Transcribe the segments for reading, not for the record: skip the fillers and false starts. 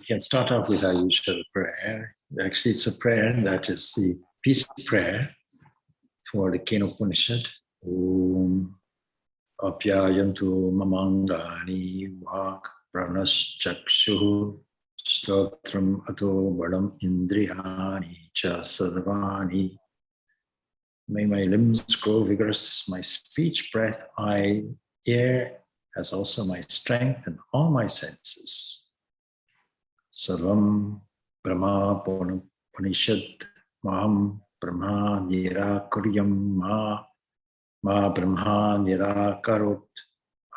can start off with our usual prayer. Actually, it's a prayer that is the peace prayer for the Kena Upanishad. Om Apyayantu Mamangani Vak Pranaschakshu Stotram Ato Badam Indriyani Cha Sarvani. May my limbs grow vigorous, my speech, breath, eye, ear, as also my strength and all my senses. Sarvam Brahma Upanishad Maham Brahma Nirakuryam Ma Brahma Nirakarut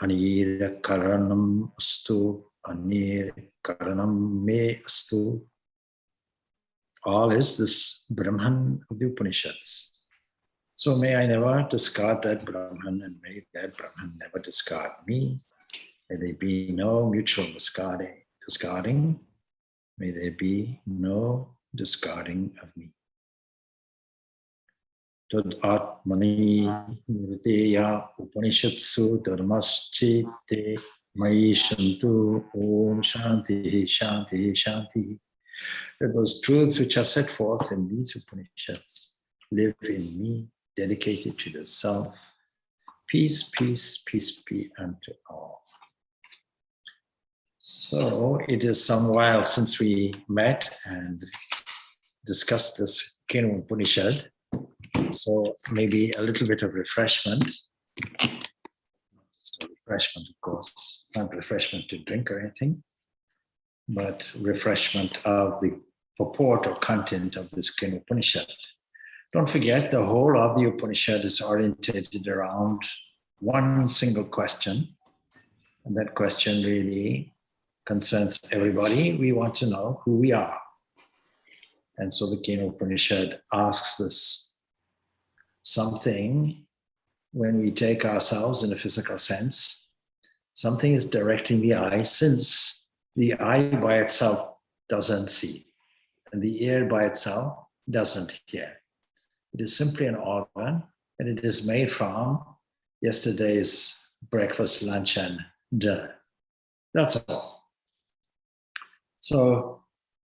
Anirakaranam Astu Anirakaranam Me Astu. All is this Brahman of the Upanishads. So may I never discard that Brahman, and may that Brahman never discard me. May there be no mutual discarding. May there be no discarding of me. Tad atmani nirteya upanishatsu dharmaschite mai shantu om shanti shanti shanti. That those truths which are set forth in these Upanishads live in me, dedicated to the self. Peace, peace, peace be unto all. So it is some while since we met and discussed this Kena Upanishad. So maybe a little bit of refreshment. Just a refreshment, of course, not refreshment to drink or anything, but refreshment of the purport or content of this Kena Upanishad. Don't forget, the whole of the Upanishad is orientated around one single question. And that question really concerns everybody. We want to know who we are. And so the Kena Upanishad asks this something when we take ourselves in a physical sense. Something is directing the eye, since the eye by itself doesn't see, and the ear by itself doesn't hear. It is simply an organ, and it is made from yesterday's breakfast, lunch, and dinner. That's all. So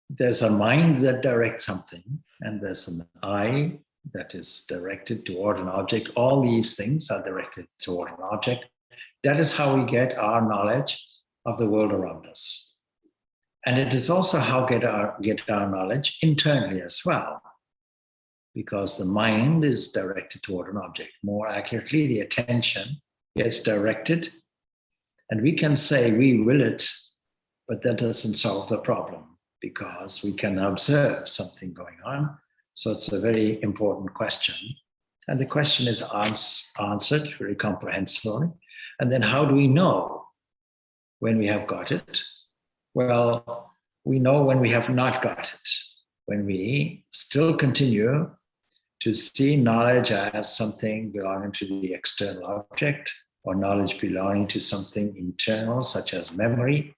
there's a mind that directs something, and there's an eye that is directed toward an object. All these things are directed toward an object. That is how we get our knowledge of the world around us. And it is also how we get our knowledge internally as well, because the mind is directed toward an object. More accurately, the attention gets directed, and we can say we will it, but that doesn't solve the problem, because we can observe something going on. So it's a very important question. And the question is answered very comprehensively. And then how do we know when we have got it? Well, we know when we have not got it, when we still continue to see knowledge as something belonging to the external object, or knowledge belonging to something internal, such as memory,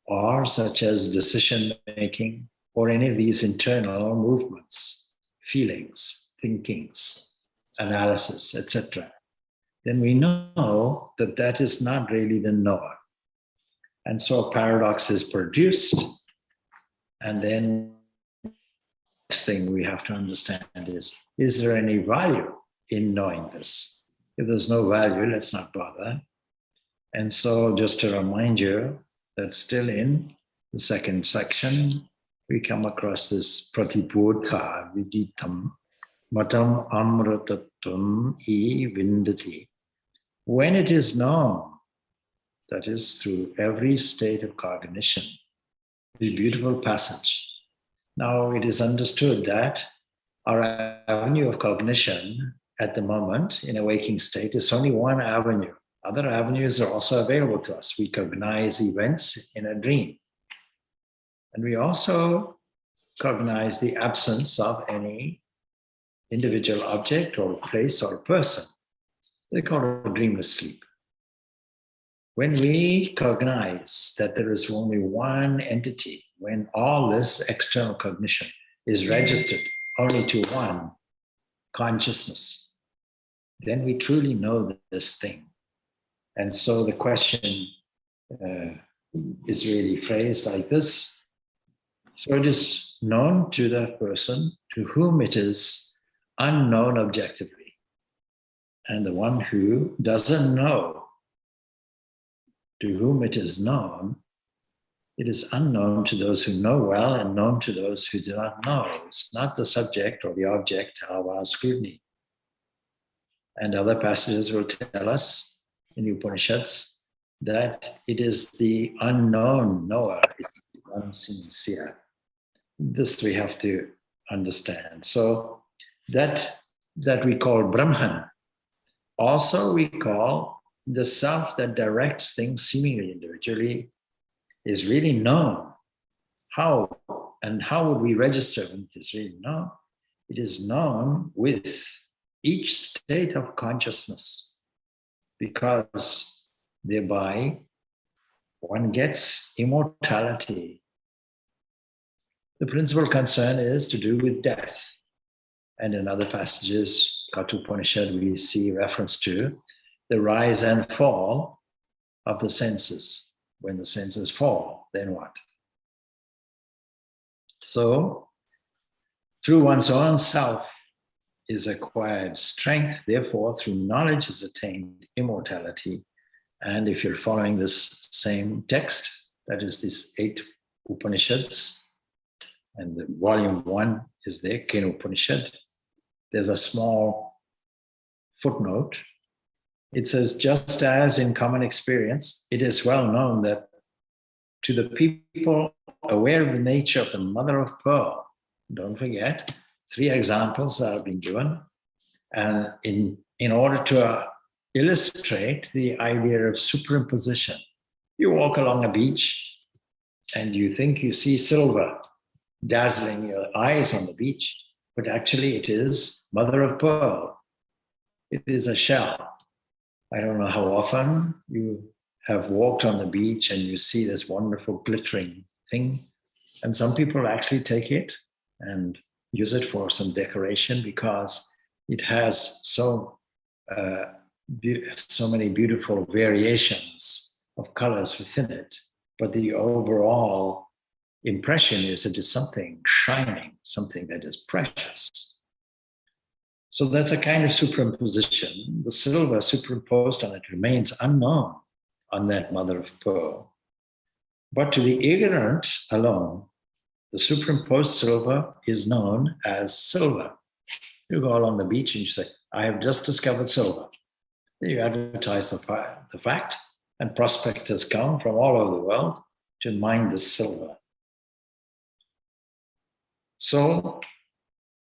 or such as decision-making, or any of these internal movements, feelings, thinkings, analysis, etc. Then we know that that is not really the knower. And so a paradox is produced, and then next thing we have to understand is there any value in knowing this? If there's no value, let's not bother. And so just to remind you that still in the second section, we come across this pratibodha viditam matam amratatam e vindati. When it is known, that is through every state of cognition. A beautiful passage. Now it is understood that our avenue of cognition at the moment in a waking state is only one avenue. Other avenues are also available to us. We cognize events in a dream. And we also cognize the absence of any individual object or place or person. They call it dreamless sleep. When we cognize that there is only one entity, when all this external cognition is registered only to one consciousness, then we truly know this thing. And so the question is really phrased like this: So it is known to the person to whom it is unknown objectively. And the one who doesn't know, to whom it is known, it is unknown to those who know well and known to those who do not know. It's not the subject or the object of our scrutiny. And other passages will tell us in the Upanishads that it is the unknown knower, it is the unsincere. This we have to understand. So that we call Brahman, also we call the self that directs things seemingly individually, is really known. How and how would we register when it is really known? It is known with each state of consciousness, because thereby one gets immortality. The principal concern is to do with death. And in other passages, Katha Upanishad, we see reference to the rise and fall of the senses. When the senses fall, then what? So, through one's own self is acquired strength, therefore, through knowledge is attained immortality. And if you're following this same text, that is these 8 Upanishads, and the volume 1 is there, Kena Upanishad, there's a small footnote. It says, just as in common experience, it is well known that to the people aware of the nature of the mother of pearl, don't forget, 3 examples have been given. And in order to illustrate the idea of superimposition, you walk along a beach and you think you see silver dazzling your eyes on the beach, but actually it is mother of pearl. It is a shell. I don't know how often you have walked on the beach and you see this wonderful glittering thing. And some people actually take it and use it for some decoration because it has so many beautiful variations of colors within it. But the overall impression is it is something shining, something that is precious. So that's a kind of superimposition. The silver superimposed on it remains unknown on that mother of pearl. But to the ignorant alone, the superimposed silver is known as silver. You go along the beach and you say, I have just discovered silver. Then you advertise the fact, and prospectors come from all over the world to mine this silver. So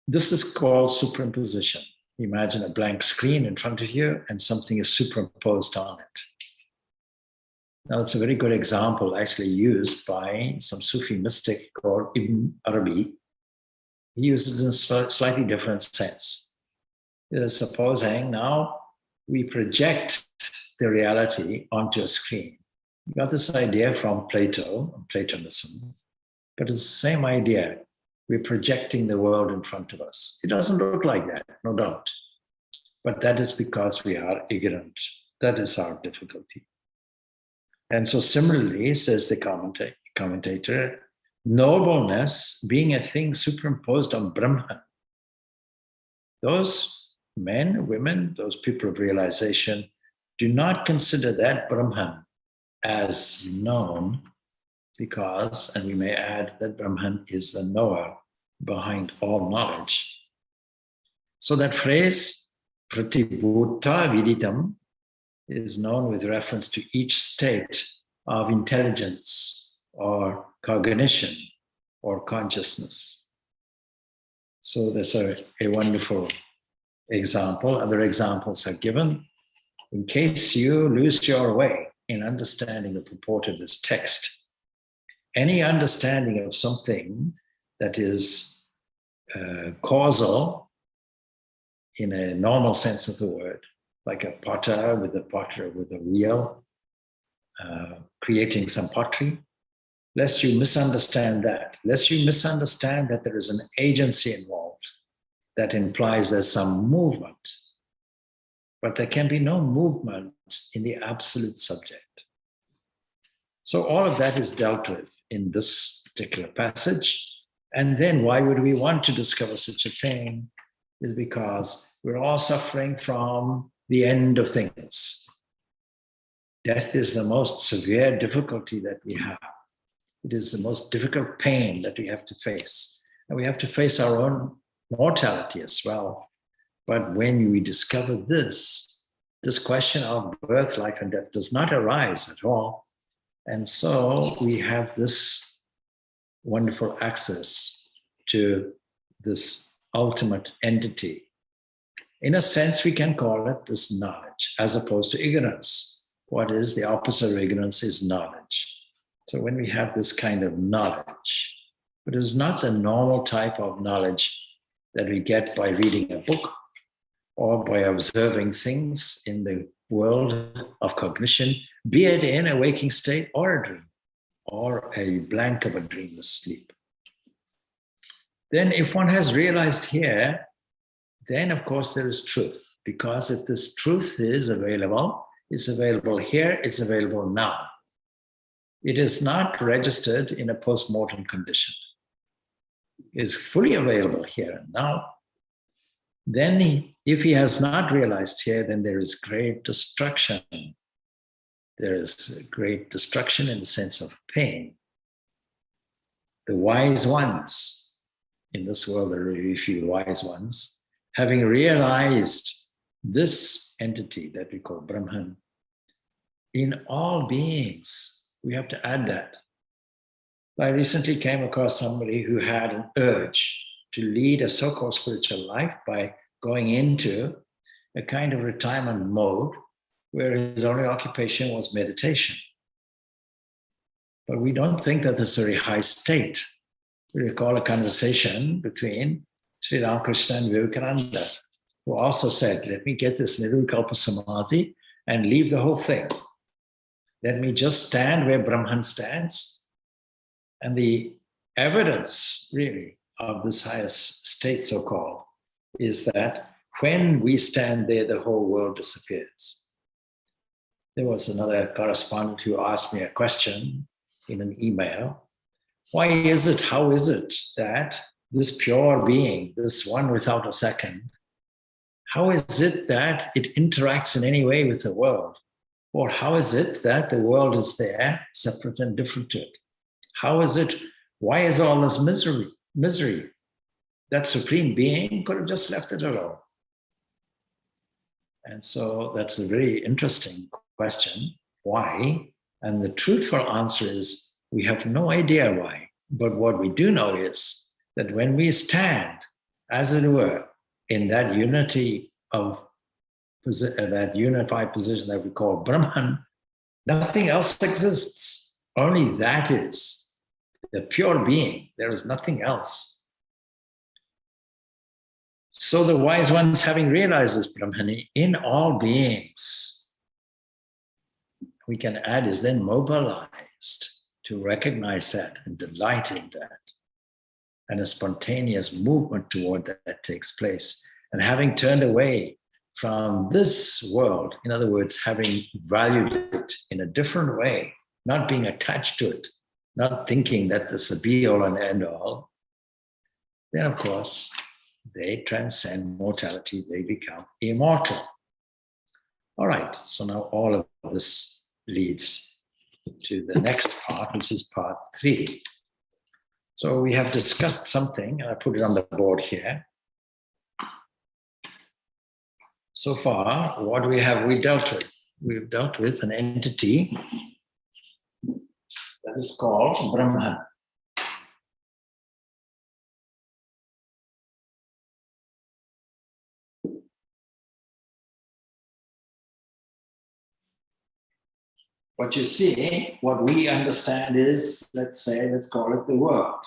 this is called superimposition. Imagine a blank screen in front of you and something is superimposed on it. Now, it's a very good example actually used by some Sufi mystic called Ibn Arabi. He uses it in a slightly different sense. Supposing now we project the reality onto a screen. We got this idea from Plato, Platonism, but it's the same idea. We're projecting the world in front of us. It doesn't look like that, no doubt. But that is because we are ignorant. That is our difficulty. And so similarly, says the commentator, nobleness being a thing superimposed on Brahman. Those men, women, those people of realization do not consider that Brahman as known because, and we may add that Brahman is the knower behind all knowledge. So that phrase, pratibhuta viditam, is known with reference to each state of intelligence or cognition or consciousness. So that's a wonderful example. Other examples are given. In case you lose your way in understanding the purport of this text, any understanding of something that is causal in a normal sense of the word, like a potter with a wheel, creating some pottery, lest you misunderstand that, there is an agency involved that implies there's some movement. But there can be no movement in the absolute subject. So all of that is dealt with in this particular passage. And then why would we want to discover such a thing? Is because we're all suffering from the end of things. Death is the most severe difficulty that we have. It is the most difficult pain that we have to face. And we have to face our own mortality as well. But when we discover this question of birth, life, and death does not arise at all. And so we have this wonderful access to this ultimate entity. In a sense, we can call it this knowledge as opposed to ignorance. What is the opposite of ignorance is knowledge. So when we have this kind of knowledge, but it's not the normal type of knowledge that we get by reading a book or by observing things in the world of cognition, be it in a waking state or a dream, or a blank of a dreamless sleep. Then if one has realized here, then of course there is truth, because if this truth is available, it's available here, it's available now. It is not registered in a post-mortem condition. It is fully available here and now. Then if he has not realized here, then there is great destruction. There is great destruction in the sense of pain. The wise ones in this world, there are very few wise ones, having realized this entity that we call Brahman, in all beings, we have to add that. I recently came across somebody who had an urge to lead a so-called spiritual life by going into a kind of retirement mode where his only occupation was meditation. But we don't think that this is a very high state. We recall a conversation between Sri Ramakrishna and Vivekananda, who also said, let me get this Nirvikalpa Samadhi and leave the whole thing. Let me just stand where Brahman stands. And the evidence, really, of this highest state, so-called, is that when we stand there, the whole world disappears. There was another correspondent who asked me a question in an email. Why is it, how is it that this pure being, this one without a second, how is it that it interacts in any way with the world? Or how is it that the world is there, separate and different to it? How is it, why is all this misery? That supreme being could have just left it alone. And so that's a very interesting question. Why? And the truthful answer is we have no idea why. But what we do know is that when we stand, as it were, in that unity of that unified position that we call Brahman, nothing else exists. Only that is the pure being. There is nothing else. So the wise ones, having realized this Brahmani in all beings, we can add, is then mobilized to recognize that and delight in that. And a spontaneous movement toward that takes place. And having turned away from this world, in other words, having valued it in a different way, not being attached to it, not thinking that this is a be-all and end-all, then of course, they transcend mortality, they become immortal. All right, so now all of this leads to the next part, which is part 3. So we have discussed something, and I put it on the board here. So far, what we dealt with? We've dealt with an entity that is called Brahman. What you see, what we understand is, let's call it the world.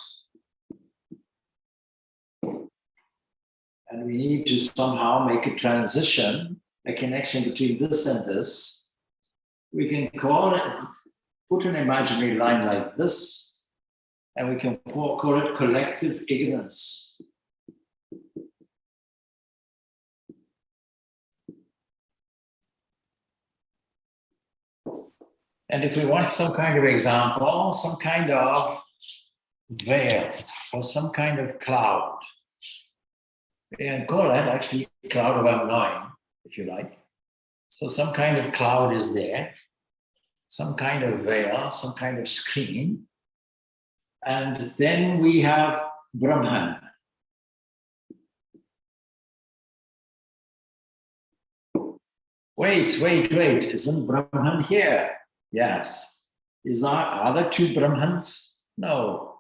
And we need to somehow make a transition, a connection between this and this. We can call it, put an imaginary line like this, and we can call it collective ignorance. And if we want some kind of example, some kind of veil or some kind of cloud. We can call that actually cloud of unknowing, if you like. So some kind of cloud is there, some kind of veil, some kind of screen. And then we have Brahman. Wait, isn't Brahman here? Yes. Are there two Brahmans? No.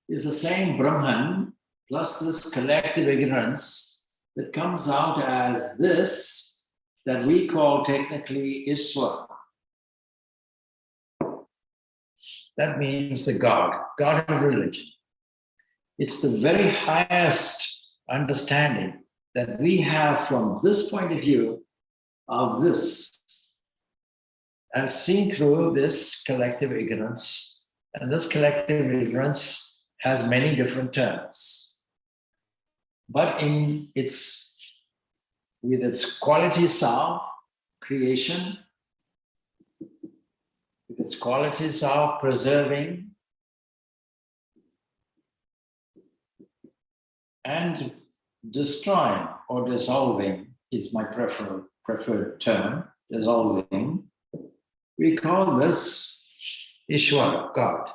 Is the same Brahman plus this collective ignorance that comes out as this that we call technically Ishwar. That means the God of religion. It's the very highest understanding that we have from this point of view of this, as seen through this collective ignorance. And this collective ignorance has many different terms. But with its qualities of creation, with its qualities of preserving and destroying or dissolving is my preferred term, dissolving. We call this Ishwara, God.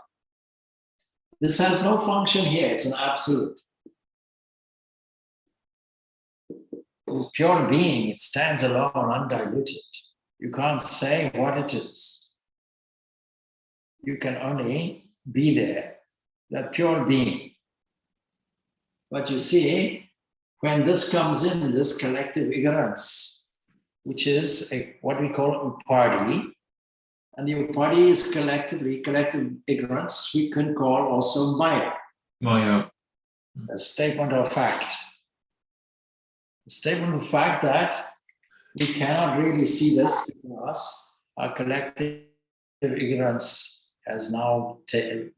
This has no function here, it's an absolute. It's pure being, it stands alone, undiluted. You can't say what it is. You can only be there, that pure being. But you see, when this comes in, this collective ignorance, which is what we call upadi, and the upadi is collective ignorance, we can call also maya. Maya. A statement of fact. A statement of fact that we cannot really see this because our collective ignorance has now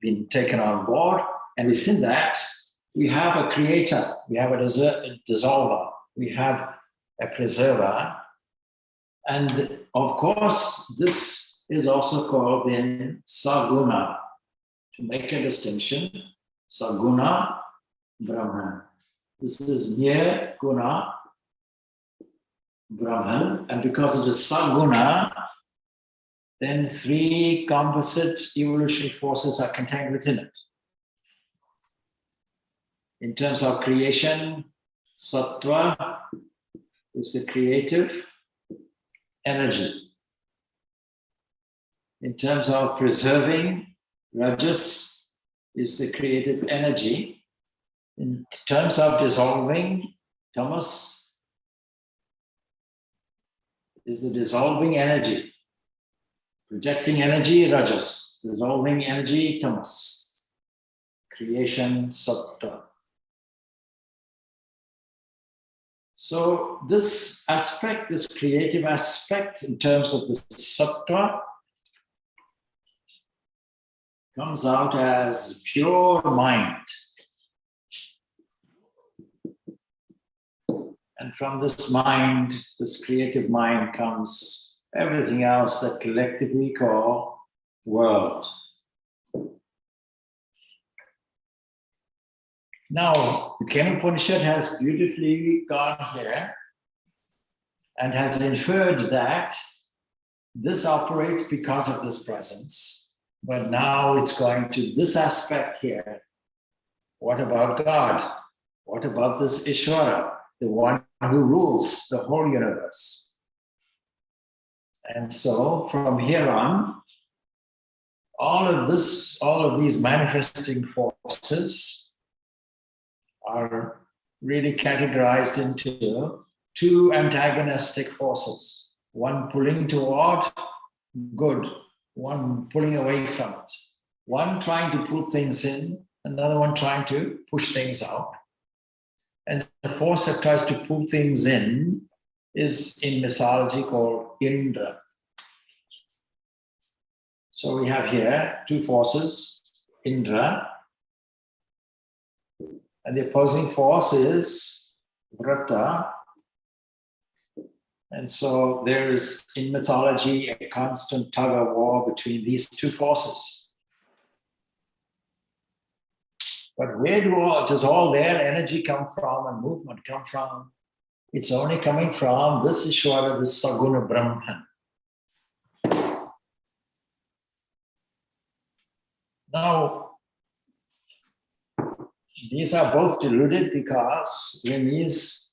been taken on board, and within that, we have a creator, we have a dissolver, we have a preserver, and of course, this is also called then Saguna. To make a distinction, Saguna, Brahman. This is mere guna, Brahman, and because it is Saguna, then three composite evolutionary forces are contained within it. In terms of creation, Sattva is the creative energy. In terms of preserving, Rajas is the creative energy. In terms of dissolving, Tamas is the dissolving energy. Projecting energy, Rajas. Dissolving energy, Tamas. Creation, Sattva. So this aspect, this creative aspect in terms of the Sattva comes out as pure mind. And from this mind, this creative mind, comes everything else that collectively we call world. Now, the Kena Upanishad has beautifully gone here and has inferred that this operates because of this presence, but now it's going to this aspect here. What about God? What about this Ishvara, the one who rules the whole universe? And so from here on, all of these manifesting forces are really categorized into two antagonistic forces, one pulling toward good, one pulling away from it, one trying to pull things in, another one trying to push things out. And the force that tries to pull things in is in mythology called Indra. So we have here two forces, Indra, and the opposing force is Vrata. And so there is, in mythology, a constant tug of war between these two forces. But where does all their energy come from and movement come from? It's only coming from this Ishvara, this Saguna Brahman. Now, these are both deluded because when these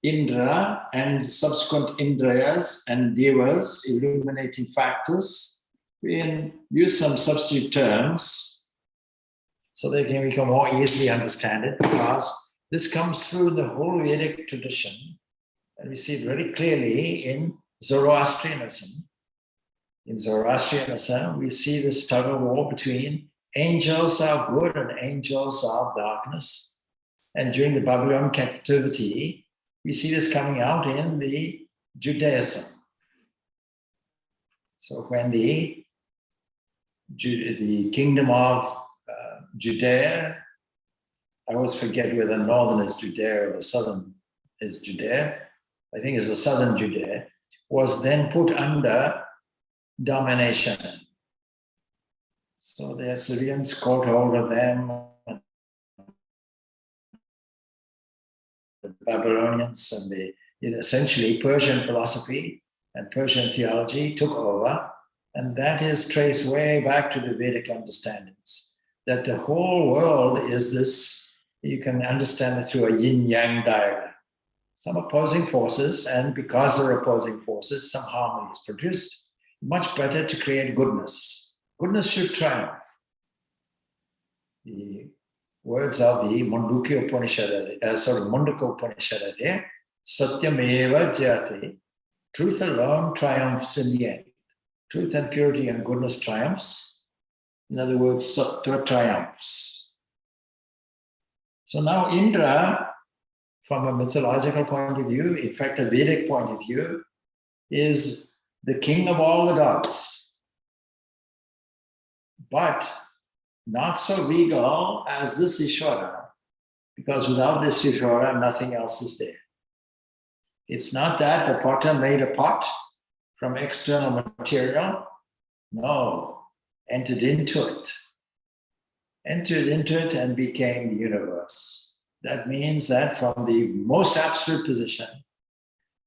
Indra and subsequent Indrayas and Devas, illuminating factors, we can use some substitute terms so they can become more easily understand it, because this comes through the whole Vedic tradition, and we see it very clearly in Zoroastrianism. In Zoroastrianism, we see this tug of war between angels of good and angels of darkness. And during the Babylon captivity, we see this coming out in the Judaism. So when the kingdom of Judea, I always forget whether the northern is Judea or the southern is Judea, I think it's the southern Judea, was then put under domination. So the Assyrians caught hold of them, and the Babylonians, and essentially Persian philosophy and Persian theology took over, and that is traced way back to the Vedic understandings, that the whole world is this, you can understand it through a yin-yang diagram. Some opposing forces, and because there are opposing forces, some harmony is produced. Much better to create goodness. Goodness should triumph. The words of the Mundukya Upanishad, Mundaka Upanishad are there. Satyameva jayate. Truth alone triumphs in the end. Truth and purity and goodness triumphs. In other words, Sattva triumphs. So now Indra, from a mythological point of view, in fact a Vedic point of view, is the king of all the gods, but not so regal as this Ishvara, because without this Ishvara, nothing else is there. It's not that the potter made a pot from external material. No, entered into it and became the universe. That means that from the most absolute position,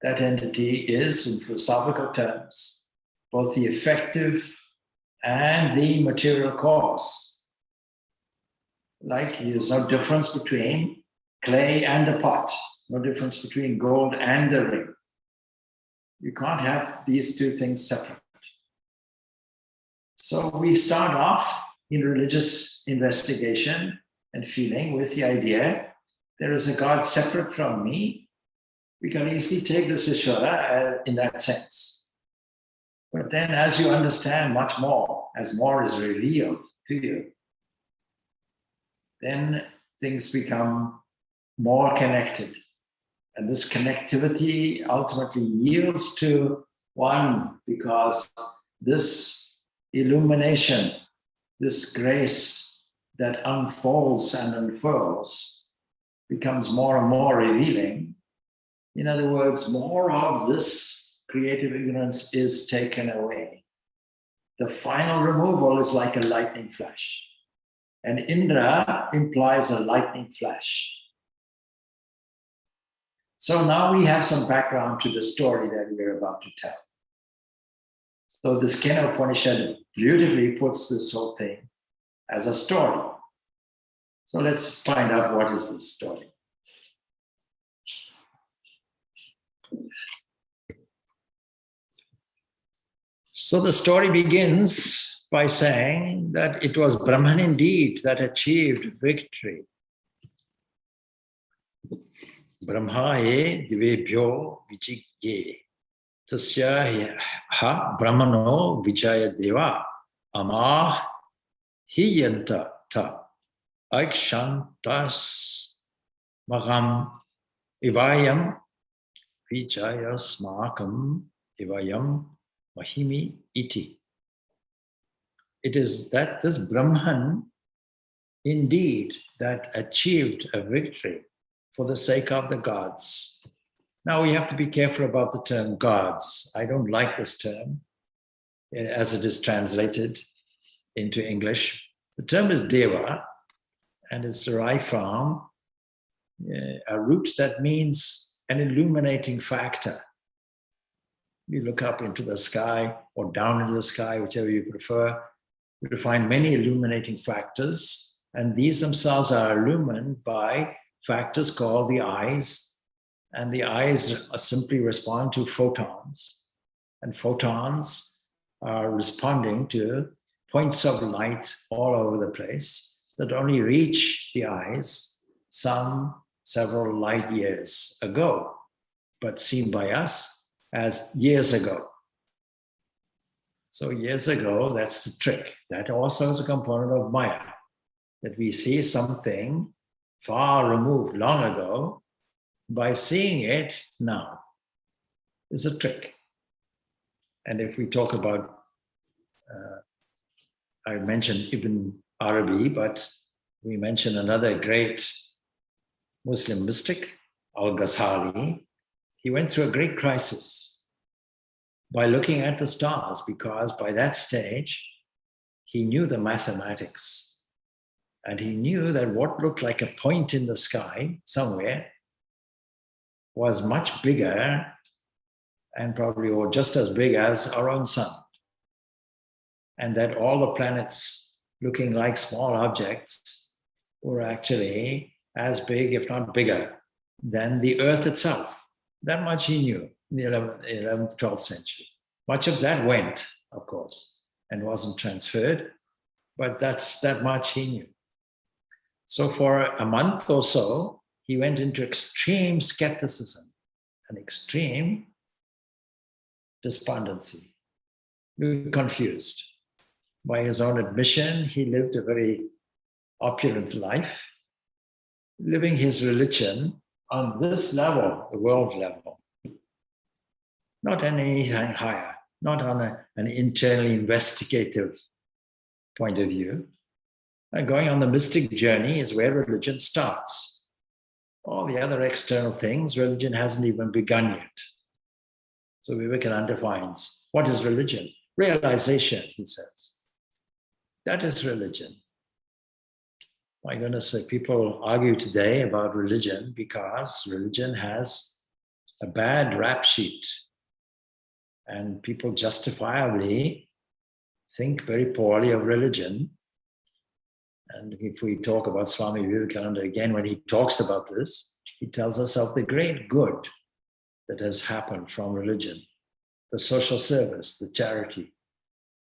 that entity is, in philosophical terms, both the effective and the material cause. Like there's no difference between clay and a pot, no difference between gold and a ring. You can't have these two things separate. So we start off in religious investigation and feeling with the idea there is a God separate from me. We can easily take this Ishvara in that sense. But then as you understand much more, as more is revealed to you, then things become more connected. And this connectivity ultimately yields to one, because this illumination, this grace that unfolds and unfurls becomes more and more revealing. In other words, more of this creative ignorance is taken away. The final removal is like a lightning flash. And Indra implies a lightning flash. So now we have some background to the story that we're about to tell. So this Kena Upanishad beautifully puts this whole thing as a story. So let's find out what is this story. So the story begins by saying that it was Brahman indeed that achieved victory. Brahmaye divebhyo vichigye tasya ha brahmano vijaya deva amah hiyanta ta aikshantas magam ivayam vijayasmakam ivayam mahimi iti. It is that this Brahman indeed that achieved a victory for the sake of the gods. Now we have to be careful about the term gods. I don't like this term as it is translated into English. The term is Deva, And it's derived from a root that means an illuminating factor. You look up into the sky or down into the sky, whichever you prefer, you will find many illuminating factors, and these themselves are illumined by factors called the eyes, and the eyes are simply respond to photons, and photons are responding to points of light all over the place that only reach the eyes several light years ago, but seen by us as years ago. So years ago, that's the trick. That also is a component of Maya, that we see something far removed long ago by seeing it now is a trick. And if we talk about, I mentioned Ibn Arabi, but we mention another great Muslim mystic, Al-Ghazali. He went through a great crisis by looking at the stars, because by that stage, he knew the mathematics. And he knew that what looked like a point in the sky somewhere was much bigger and probably or just as big as our own sun. And that all the planets looking like small objects were actually as big, if not bigger, than the Earth itself. That much he knew in the 11th, 12th century. Much of that went, of course, and wasn't transferred, but that's that much he knew. So for a month or so, he went into extreme skepticism and extreme despondency. He was confused. By his own admission, he lived a very opulent life, living his religion on this level, the world level, not on anything higher, not on an internally investigative point of view. And going on the mystic journey is where religion starts. All the other external things, religion hasn't even begun yet. So Vivekananda defines, what is religion? Realization, he says. That is religion. My goodness, people argue today about religion because religion has a bad rap sheet. And people justifiably think very poorly of religion. And if we talk about Swami Vivekananda again, when he talks about this, he tells us of the great good that has happened from religion, the social service, the charity,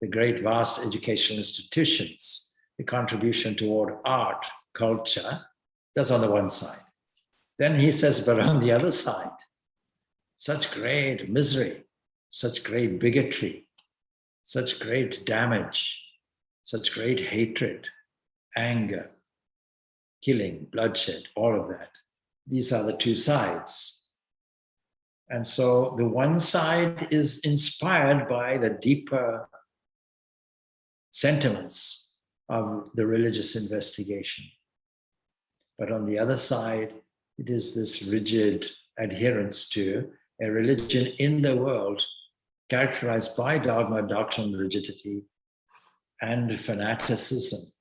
the great vast educational institutions, the contribution toward art, culture. That's on the one side. Then he says, but on the other side, such great misery, such great bigotry, such great damage, such great hatred, anger, killing, bloodshed, all of that. These are the two sides. And so the one side is inspired by the deeper sentiments of the religious investigation. But on the other side, it is this rigid adherence to a religion in the world characterized by dogma, doctrine, rigidity, and fanaticism.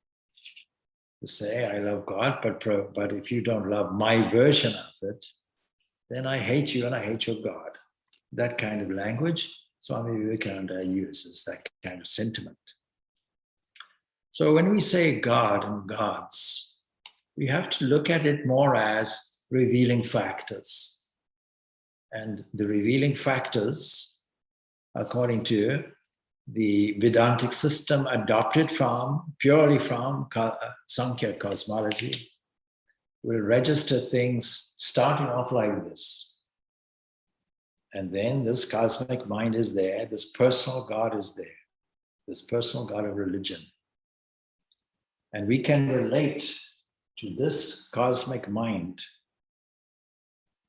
To say, I love God, but if you don't love my version of it, then I hate you and I hate your God. That kind of language, Swami Vivekananda uses, that kind of sentiment. So when we say God and gods, we have to look at it more as revealing factors. And the revealing factors, according to the Vedantic system adopted purely from Sankhya cosmology, will register things starting off like this. And then this cosmic mind is there, this personal God is there, this personal God of religion. And we can relate to this cosmic mind.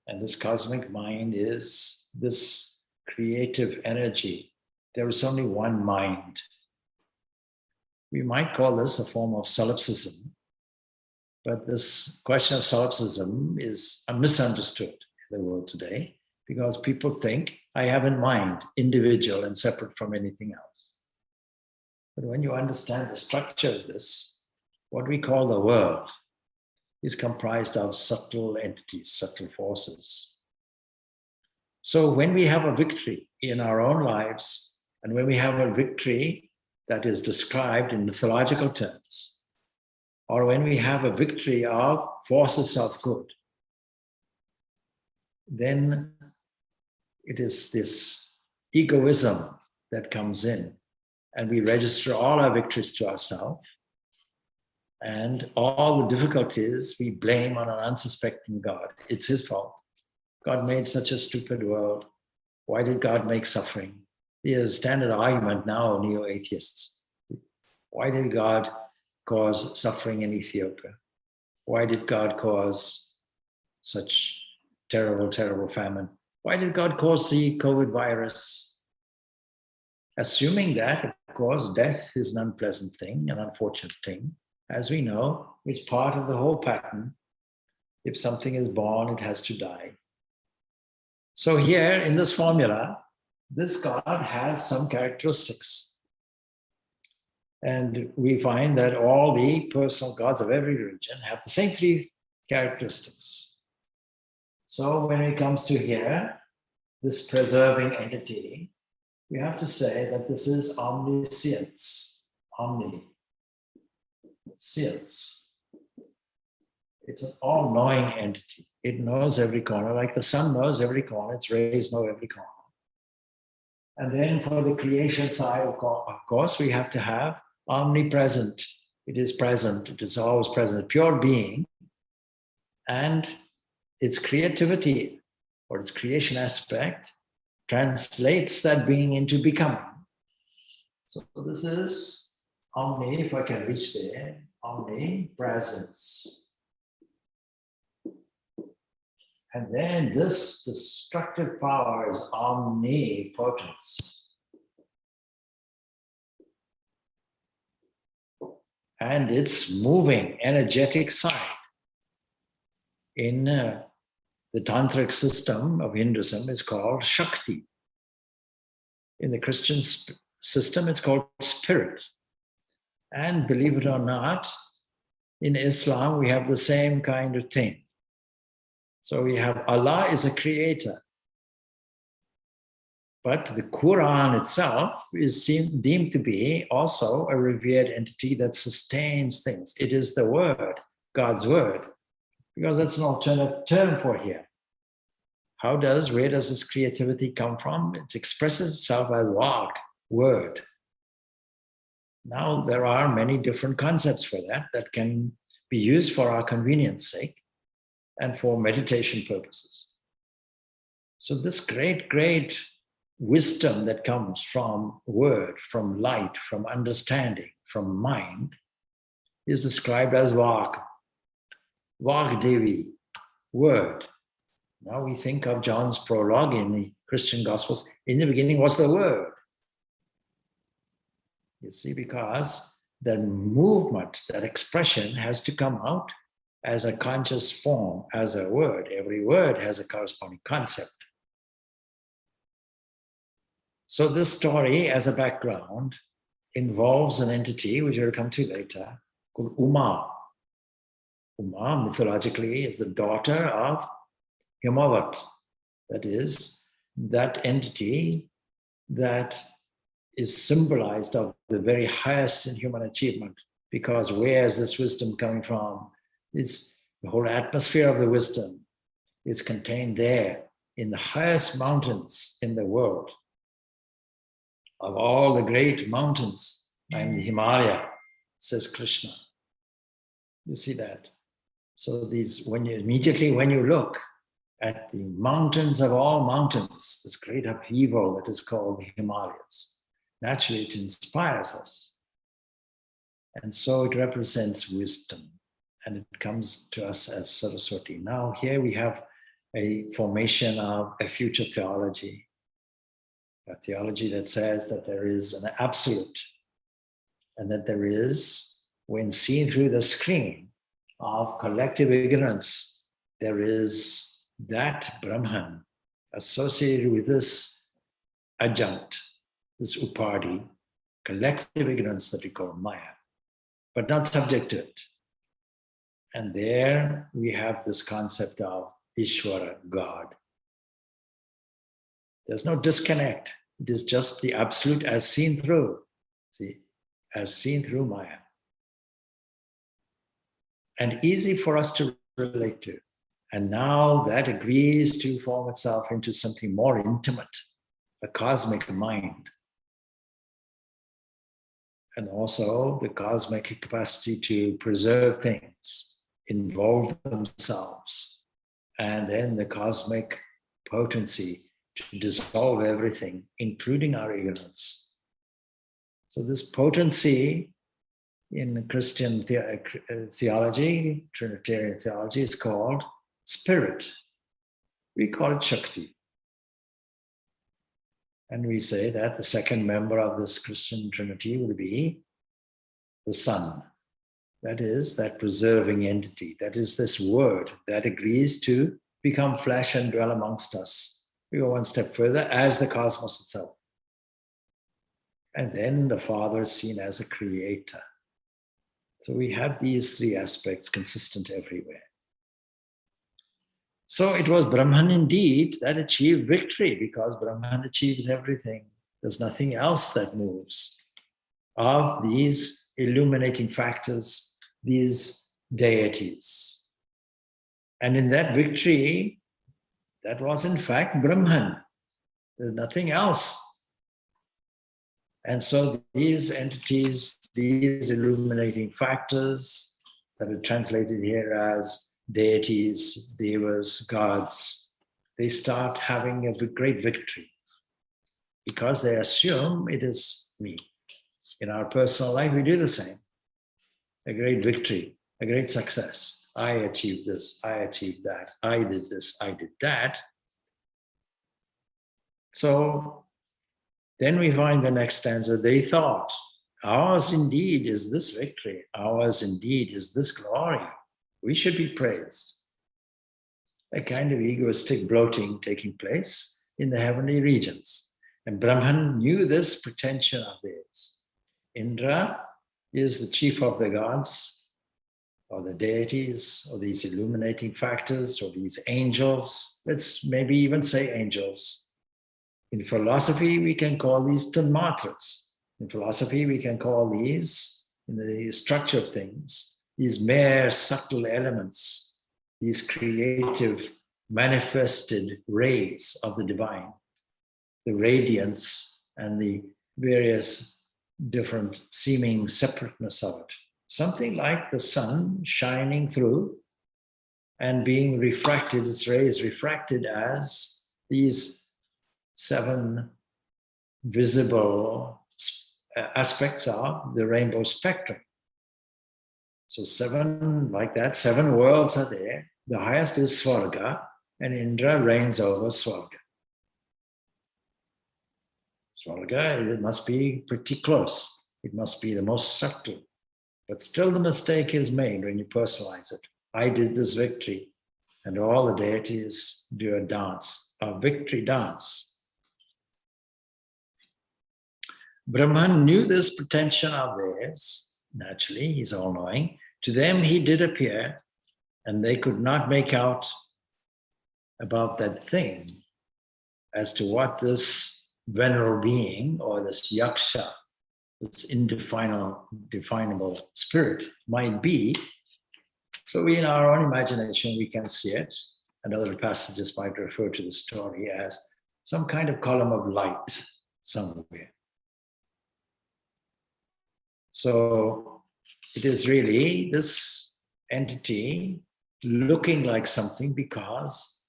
And this cosmic mind is this creative energy. There is only one mind. We might call this a form of solipsism, but this question of solipsism is misunderstood in the world today because people think I have in mind individual and separate from anything else. But when you understand the structure of this, what we call the world, is comprised of subtle entities, subtle forces. So when we have a victory in our own lives, and when we have a victory that is described in mythological terms, or when we have a victory of forces of good, then it is this egoism that comes in, and we register all our victories to ourselves, and all the difficulties we blame on an unsuspecting God. It's his fault. God made such a stupid world. Why did God make suffering? There's a standard argument now of neo-atheists. Why did God cause suffering in Ethiopia? Why did God cause such terrible, terrible famine? Why did God cause the COVID virus? Assuming that, of course, death is an unpleasant thing, an unfortunate thing. As we know, it's part of the whole pattern. If something is born, it has to die. So here in this formula, this God has some characteristics. And we find that all the personal gods of every religion have the same three characteristics. So when it comes to here, this preserving entity, we have to say that this is omniscience, omniscience. It's an all-knowing entity. It knows every corner, like the sun knows every corner, its rays know every corner. And then for the creation side, of course, we have to have omnipresent. It is present, it is always present, pure being. And its creativity or its creation aspect translates that being into becoming. So this is omni, if I can reach there, omnipresence. And then this destructive power is omnipotence. And its moving, energetic side. In the tantric system of Hinduism is called Shakti. In the Christian system, it's called spirit. And believe it or not, in Islam, we have the same kind of thing. So we have Allah is a creator. But the Quran itself is deemed to be also a revered entity that sustains things. It is the word, God's word, because that's an alternate term for here. Where does this creativity come from? It expresses itself as vak, word. Now there are many different concepts for that can be used for our convenience sake and for meditation purposes. So this great, great wisdom that comes from word, from light, from understanding, from mind, is described as vak, Vagdevi, word. Now we think of John's prologue in the Christian Gospels. In the beginning was the word. You see, because that movement, that expression has to come out as a conscious form, as a word. Every word has a corresponding concept. So this story, as a background, involves an entity, which we'll come to later, called Uma. Uma, mythologically, is the daughter of Himavat. That is, that entity that is symbolized of the very highest in human achievement. Because where is this wisdom coming from? It's the whole atmosphere of the wisdom is contained there in the highest mountains in the world. Of all the great mountains, I am the Himalaya, says Krishna. You see that? So when you look at the mountains of all mountains, this great upheaval that is called the Himalayas, naturally it inspires us. And so it represents wisdom, and it comes to us as Saraswati. Now here we have a formation of a future theology, a theology that says that there is an absolute, and that there is, when seen through the screen of collective ignorance, there is that Brahman associated with this adjunct, this upadhi, collective ignorance that we call Maya, but not subject to it. And there we have this concept of Ishvara, God. There's no disconnect. It is just the absolute as seen through. See, as seen through Maya. And easy for us to relate to. And now that agrees to form itself into something more intimate, a cosmic mind. And also the cosmic capacity to preserve things, involve themselves, and then the cosmic potency to dissolve everything, including our ignorance. So this potency in Christian theology, Trinitarian theology, is called spirit. We call it Shakti. And we say that the second member of this Christian Trinity will be the Son. That is that preserving entity. That is this word that agrees to become flesh and dwell amongst us. We go one step further as the cosmos itself. And then the Father is seen as a creator. So we have these three aspects consistent everywhere. So it was Brahman indeed that achieved victory, because Brahman achieves everything. There's nothing else that moves. Of these illuminating factors, these deities. And in that victory, that was in fact Brahman. There's nothing else. And so these entities, these illuminating factors that are translated here as deities, devas, gods, they start having a great victory because they assume it is me. In our personal life, we do the same. A great victory, a great success. I achieved this, I achieved that, I did this, I did that. So then we find the next stanza, they thought, ours indeed is this victory, ours indeed is this glory. We should be praised. A kind of egoistic bloating taking place in the heavenly regions. And Brahman knew this pretension of theirs. Indra is the chief of the gods, or the deities, or these illuminating factors, or these angels. Let's maybe even say angels. In philosophy, we can call these tanmatras. In philosophy, we can call these, in the structure of things, these mere subtle elements, these creative manifested rays of the divine, the radiance and the various different seeming separateness of it. Something like the sun shining through and being refracted, its rays refracted as these 7 visible aspects of the rainbow spectrum. So 7, like that, 7 worlds are there. The highest is Swarga, and Indra reigns over Swarga. Swarga, it must be pretty close. It must be the most subtle. But still the mistake is made when you personalize it. I did this victory, and all the deities do a dance, a victory dance. Brahman knew this pretension of theirs. Naturally, he's all-knowing. To them, he did appear, and they could not make out about that thing as to what this venerable being or this yaksha, this indefinable spirit might be. So we, in our own imagination, we can see it, and other passages might refer to the story as some kind of column of light somewhere. So it is really this entity looking like something because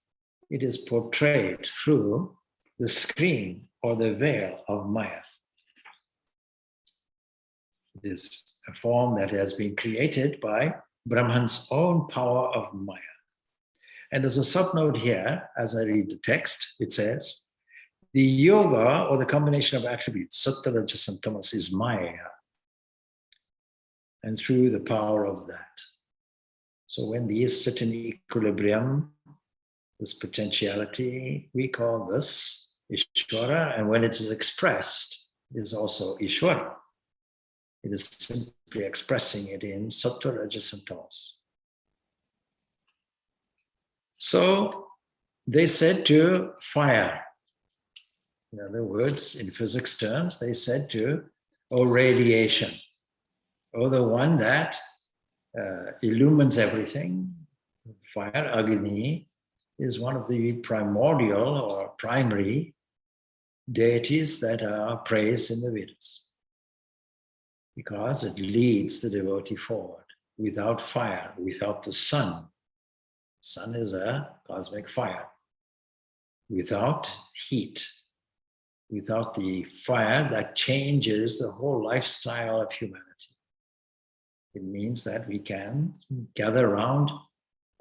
it is portrayed through the screen or the veil of Maya. It is a form that has been created by Brahman's own power of Maya. And there's a subnote here, as I read the text, it says, the yoga or the combination of attributes, Sattva, Rajas, and Tamas, is Maya. And through the power of that. So when these sit in equilibrium, this potentiality, we call this Ishvara, and when it is expressed, it is also Ishvara. It is simply expressing it in Sattva, Rajas, and Tamas. So they said to fire, in other words, in physics terms, they said to, oh, radiation, oh, the one that illumines everything, fire, Agni, is one of the primordial or primary deities that are praised in the Vedas, because it leads the devotee forward. Without fire, without the sun is a cosmic fire. Without heat, without the fire that changes the whole lifestyle of humanity. It means that we can gather around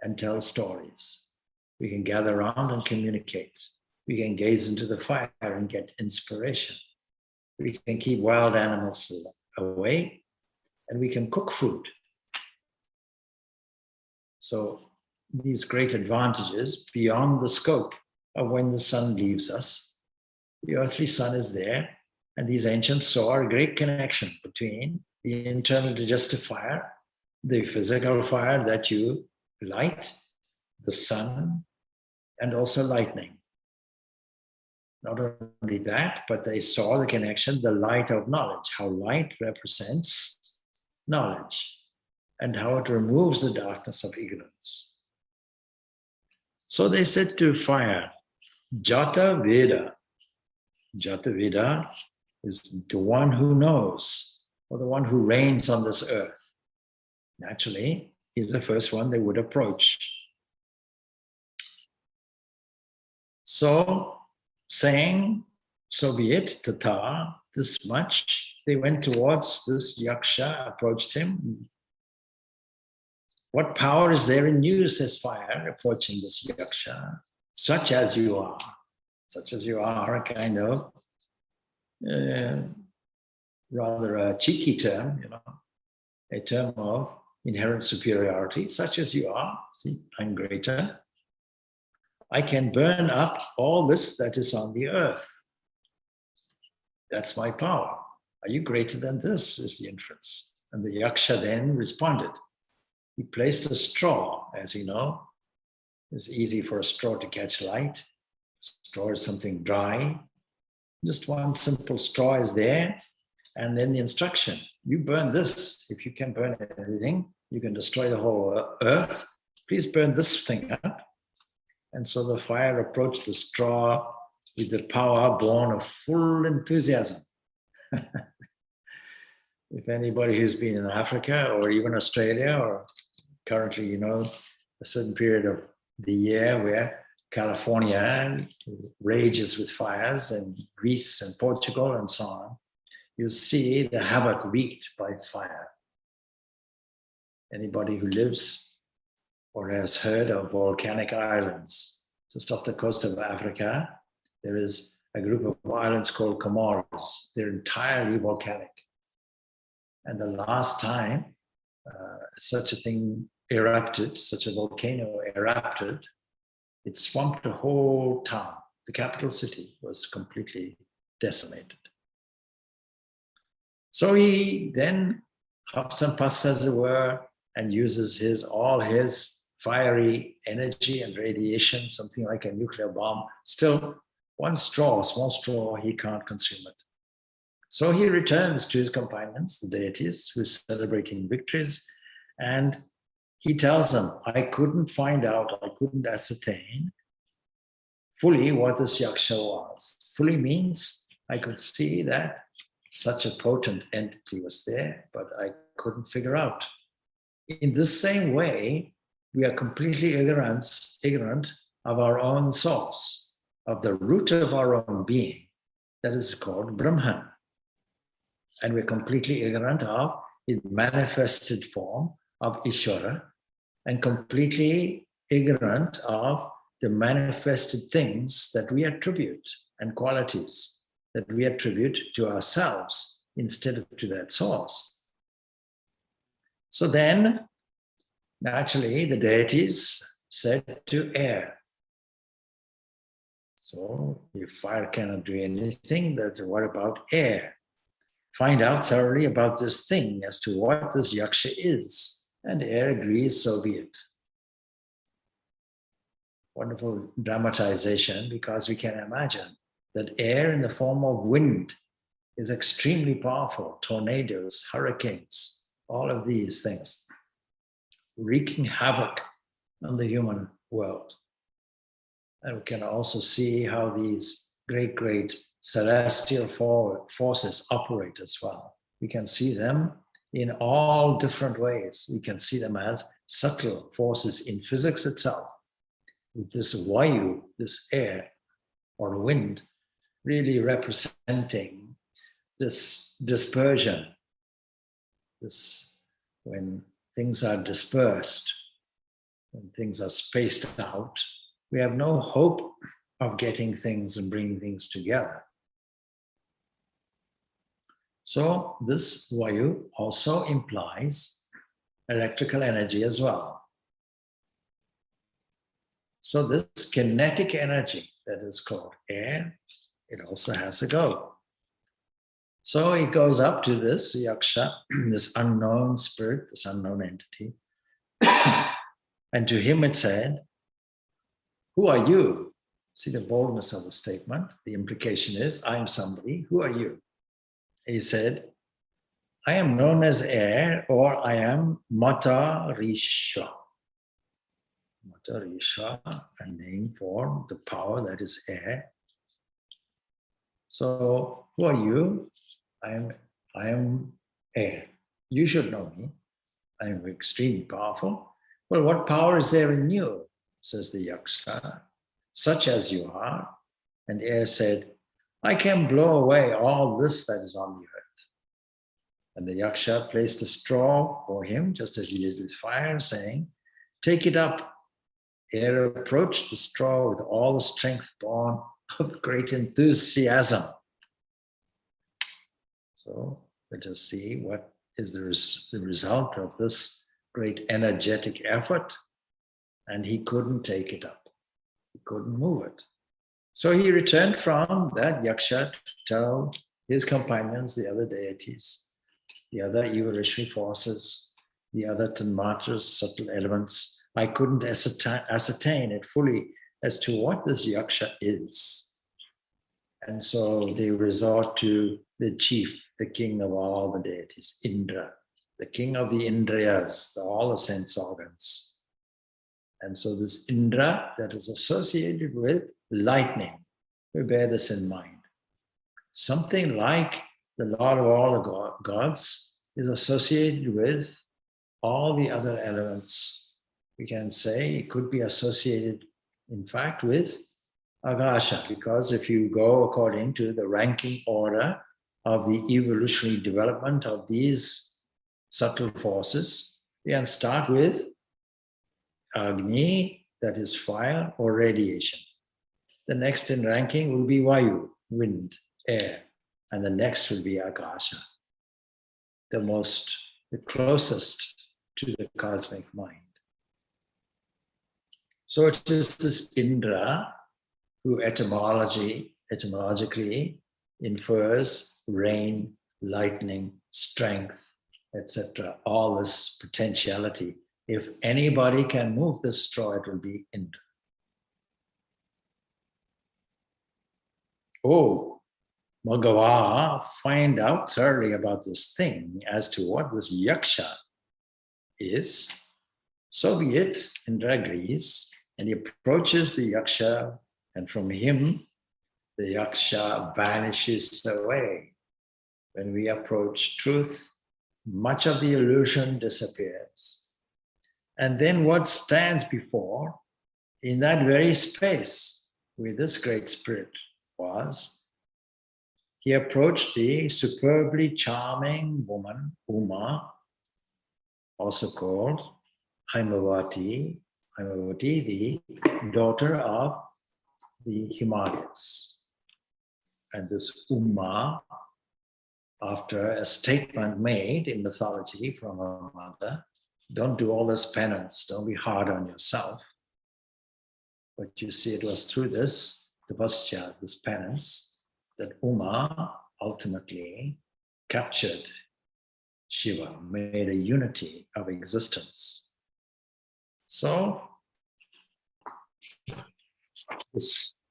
and tell stories. We can gather around and communicate. We can gaze into the fire and get inspiration. We can keep wild animals away, and we can cook food. So these great advantages beyond the scope of when the sun leaves us. The earthly sun is there, and these ancients saw a great connection between the internal digestive fire, the physical fire that you light, the sun, and also lightning. Not only that, but they saw the connection, the light of knowledge, how light represents knowledge, and how it removes the darkness of ignorance. So they said to fire, Jata Veda. Jata Veda is the one who knows, or the one who reigns on this earth. Naturally, he's the first one they would approach. So, saying, so be it, tata, this much, they went towards this yaksha, approached him. What power is there in you, says fire, approaching this yaksha, such as you are. Such as you are, a kind of rather a cheeky term, a term of inherent superiority, such as you are. See, I'm greater. I can burn up all this that is on the earth. That's my power. Are you greater than this, is the inference. And the yaksha then responded. He placed a straw, as we know. It's easy for a straw to catch light. Straw is something dry. Just one simple straw is there. And then the instruction, you burn this. If you can burn anything, you can destroy the whole earth. Please burn this thing up. And so the fire approached the straw with the power born of full enthusiasm. If anybody who's been in Africa or even Australia, or currently, a certain period of the year where California rages with fires, and Greece and Portugal and so on, you see the havoc wreaked by fire. Anybody who lives or has heard of volcanic islands, just off the coast of Africa, there is a group of islands called Comoros. They're entirely volcanic. And the last time such a thing erupted, such a volcano erupted, it swamped the whole town. The capital city was completely decimated. So he then hops and puffs, as it were, and uses all his fiery energy and radiation, something like a nuclear bomb. Still, one straw, small straw, he can't consume it. So he returns to his companions, the deities, who are celebrating victories, and he tells them, I couldn't find out, I couldn't ascertain fully what this yaksha was. Fully means I could see that such a potent entity was there, but I couldn't figure out. In this same way, we are completely ignorant of our own source, of the root of our own being, that is called Brahman. And we're completely ignorant of the manifested form of Ishvara, and completely ignorant of the manifested things that we attribute and qualities that we attribute to ourselves instead of to that source. So then, naturally, the deities said to air. So if fire cannot do anything, then what about air? Find out thoroughly about this thing as to what this yaksha is. And air agrees, so be it. wonderful dramatization, because we can imagine that air in the form of wind is extremely powerful. Tornadoes, hurricanes, all of these things wreaking havoc on the human world. And we can also see how these great celestial forces operate as well. We can see them in all different ways. We can see them as subtle forces in physics itself, with this vayu, this air or wind, really representing this dispersion, this when things are dispersed, when things are spaced out, we have no hope of getting things and bringing things together. So this vayu also implies electrical energy as well. So this kinetic energy that is called air, it also has a go. So it goes up to this yaksha, this unknown spirit, this unknown entity. And to him it said, who are you? See the boldness of the statement. The implication is, I am somebody. Who are you? He said, I am known as air, or I am Mata Risha. Mata Risha, a name for the power that is air. So who are you? I am air. You should know me. I am extremely powerful. Well, what power is there in you? Says the yaksha. Such as you are. And air said, I can blow away all this that is on the earth. And the yaksha placed a straw for him, just as he did with fire, saying, take it up. Air approached the straw with all the strength born of great enthusiasm. So let us see what is the result of this great energetic effort. And he couldn't take it up. He couldn't move it. So he returned from that yaksha to tell his companions, the other deities, the other evolutionary forces, the other tanmatras, subtle elements. I couldn't ascertain it fully as to what this yaksha is. And so they resort to the chief, the king of all the deities, Indra, the king of the Indriyas, all the sense organs. And so this Indra that is associated with lightning, we bear this in mind. Something like the Lord of all the gods is associated with all the other elements. We can say it could be associated, in fact, with Agasha, because if you go according to the ranking order of the evolutionary development of these subtle forces, we can start with Agni, that is fire or radiation. The next in ranking will be Vayu, wind, air, and the next will be Akasha, the closest to the cosmic mind. So it is this Indra who etymologically infers rain, lightning, strength, etc., all this potentiality. If anybody can move this straw, it will be Indra. Oh, Bhagava, find out thoroughly about this thing as to what this yaksha is. So be it, Indra agrees, and he approaches the yaksha, and from him, the yaksha vanishes away. When we approach truth, much of the illusion disappears. And then what stands before, in that very space where this great spirit was, he approached the superbly charming woman, Uma, also called Haimavati, the daughter of the Himalayas. And this Uma, after a statement made in mythology from her mother, don't do all this penance, don't be hard on yourself. But you see, it was through this tapasya, this penance, that Uma ultimately captured Shiva, made a unity of existence. So this,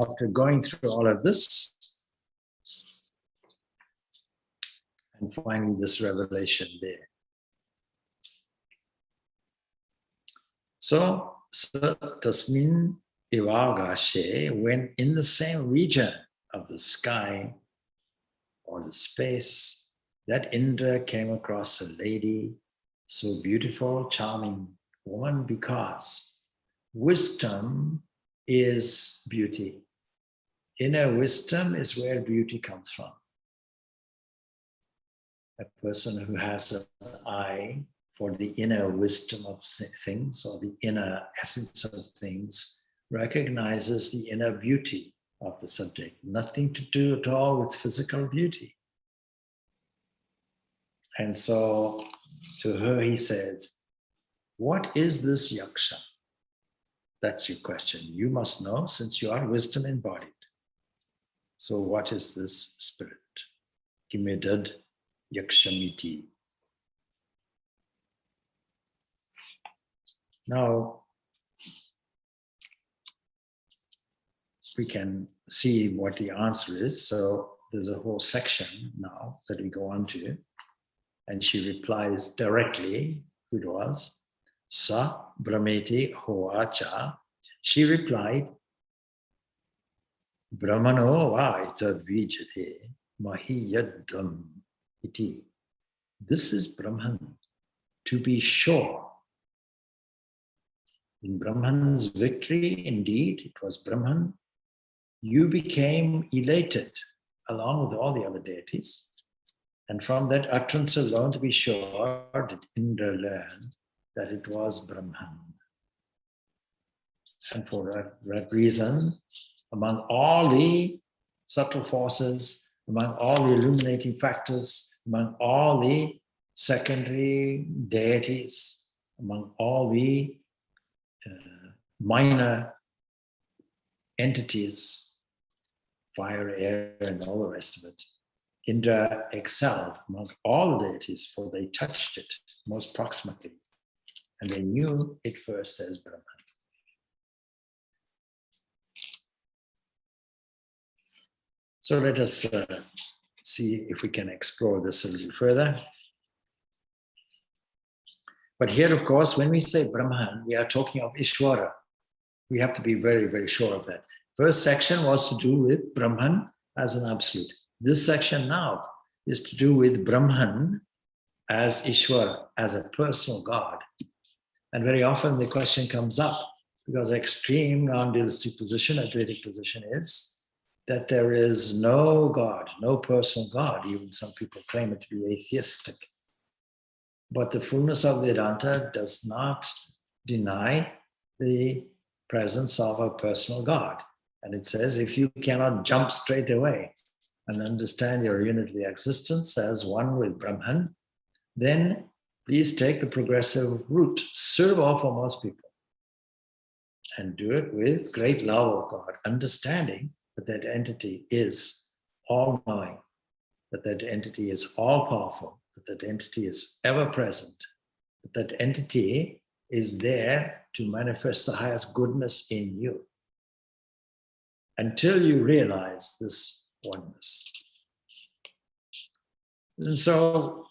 after going through all of this, and finally this revelation there. So, tasmin ivagashe, when in the same region of the sky or the space, that Indra came across a lady, so beautiful, charming woman, because wisdom is beauty. Inner wisdom is where beauty comes from. A person who has an eye for the inner wisdom of things, or the inner essence of things, recognizes the inner beauty of the subject. Nothing to do at all with physical beauty. And so to her he said, what is this yaksha? That's your question. You must know, since you are wisdom embodied. So what is this spirit? Kimedad yakshamiti. Now, we can see what the answer is. So there's a whole section now that we go on to. And she replies directly, who it was, Sa Brahmeti Hoacha. She replied, Brahmano va itad vijate mahiyadam iti. This is Brahman, to be sure. In Brahman's victory, indeed, it was Brahman. You became elated along with all the other deities. And from that utterance alone, to be sure, did Indra learn that it was Brahman. And for that reason, among all the subtle forces, among all the illuminating factors, among all the secondary deities, among all the minor entities, fire, air, and all the rest of it, Indra excelled among all the deities, for they touched it most proximately, and they knew it first as Brahman. So let us see if we can explore this a little further. But here, of course, when we say Brahman, we are talking of Ishvara. We have to be very, very sure of that. First section was to do with Brahman as an absolute. This section now is to do with Brahman as Ishvara, as a personal God. And very often the question comes up, because extreme non-dualistic position, Advaitic position, is that there is no God, no personal God. Even some people claim it to be atheistic. But the fullness of Vedanta does not deny the presence of a personal God. And it says, if you cannot jump straight away and understand your unity existence as one with Brahman, then please take the progressive route, suitable for most people, and do it with great love of God, understanding that that entity is all-knowing, that that entity is all-powerful, that that entity is ever-present, that that entity is there to manifest the highest goodness in you, until you realize this oneness. And so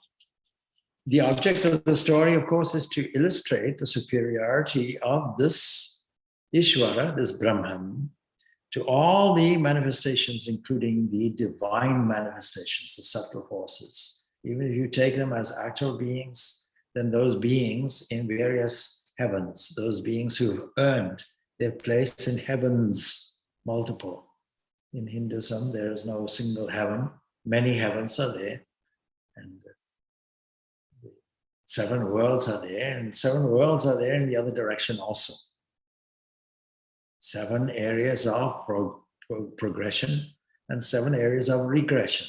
the object of the story, of course, is to illustrate the superiority of this Ishvara, this Brahman, to all the manifestations, including the divine manifestations, the subtle forces. Even if you take them as actual beings, then those beings in various heavens, those beings who have earned their place in heavens, multiple. In Hinduism, there is no single heaven. Many heavens are there. And 7 worlds are there, and 7 worlds are there in the other direction also. 7 areas of progression and 7 areas of regression.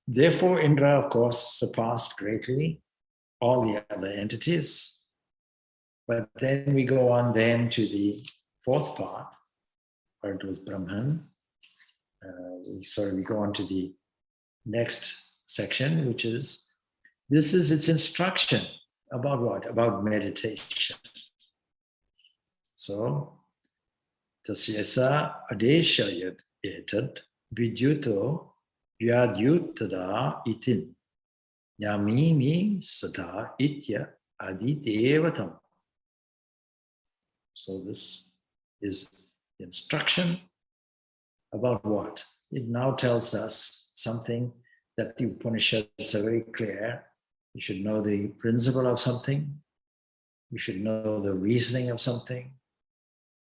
Therefore, Indra, of course, surpassed greatly all the other entities. But then we go on then to the 4th part, where it was Brahman. We go on to the next section, which is, this is its instruction about what? About meditation. So, tasyasa adesha yat etad vidyuto vyadyutada itin yamimi sada itya adidevatam. So this is instruction about what? It now tells us something that the Upanishads are very clear. You should know the principle of something, you should know the reasoning of something,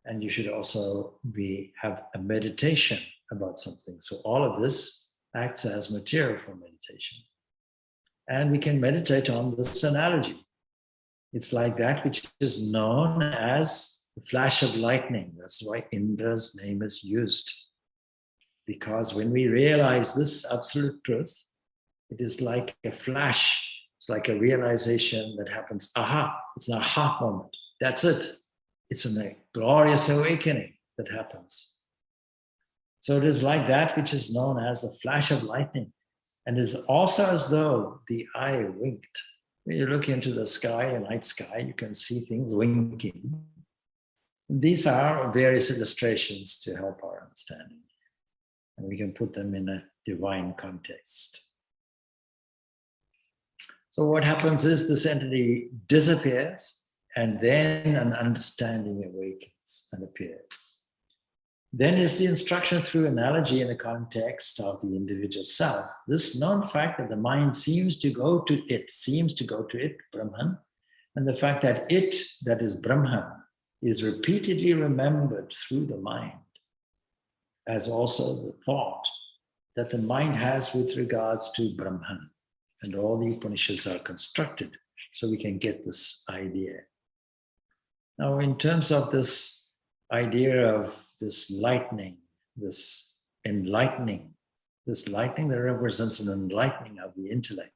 and you should also have a meditation about something. So all of this acts as material for meditation. And we can meditate on this analogy. It's like that which is known as the flash of lightning. That's why Indra's name is used. Because when we realize this absolute truth, it is like a flash. It's like a realization that happens. Aha, it's an aha moment. That's it. It's a glorious awakening that happens. So it is like that which is known as the flash of lightning. And it is also as though the eye winked. When you look into the sky, a night sky, you can see things winking. These are various illustrations to help our understanding. And we can put them in a divine context. So what happens is this entity disappears, and then an understanding awakens and appears. Then is the instruction through analogy in the context of the individual self. This known fact that the mind seems to go to it, Brahman, and the fact that it, that is Brahman, is repeatedly remembered through the mind, as also the thought that the mind has with regards to Brahman. And all the Upanishads are constructed so we can get this idea. Now, in terms of this idea of this lightning, this enlightening, this lightning that represents an enlightening of the intellect,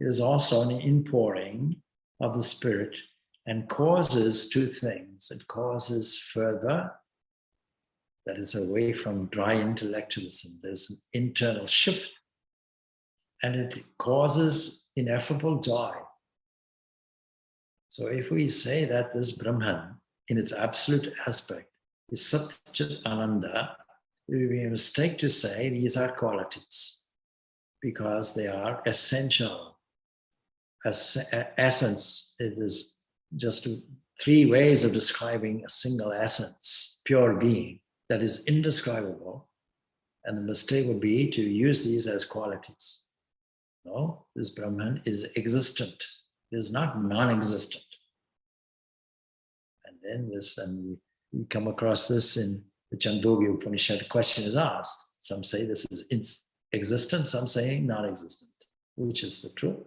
it is also an inpouring of the spirit and causes two things. It causes fervor, that is away from dry intellectualism. There's an internal shift, and it causes ineffable joy. So if we say that this Brahman, in its absolute aspect, is Sat Chit Ananda, it would be a mistake to say these are qualities, because they are essential. Essence, it is just three ways of describing a single essence, pure being, that is indescribable. And the mistake would be to use these as qualities. No, this Brahman is existent. It is not non-existent. And then and we come across this in the Chandogya Upanishad. Question is asked. Some say this is existent, some say non-existent. Which is the truth?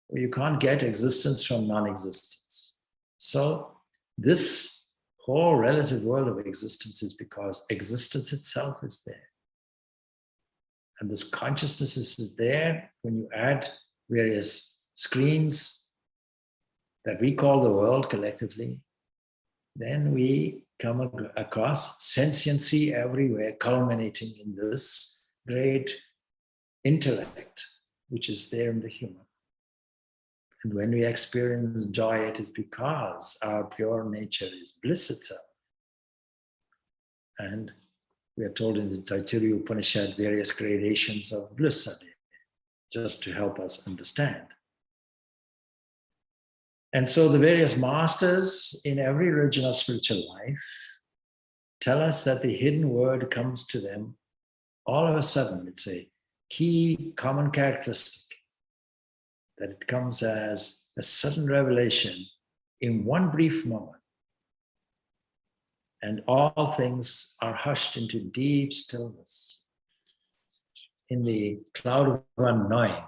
Well, you can't get existence from non-existence. So this whole relative world of existence is because existence itself is there. And this consciousness is there when you add various screens that we call the world collectively. Then we come across sentiency everywhere, culminating in this great intellect, which is there in the human. And when we experience joy, it is because our pure nature is bliss itself. And we are told in the Taittiriya Upanishad various gradations of bliss are there, just to help us understand. And so the various masters in every religion of spiritual life tell us that the hidden word comes to them all of a sudden. It's a key common characteristic, that it comes as a sudden revelation in one brief moment. And all things are hushed into deep stillness. In the cloud of unknowing,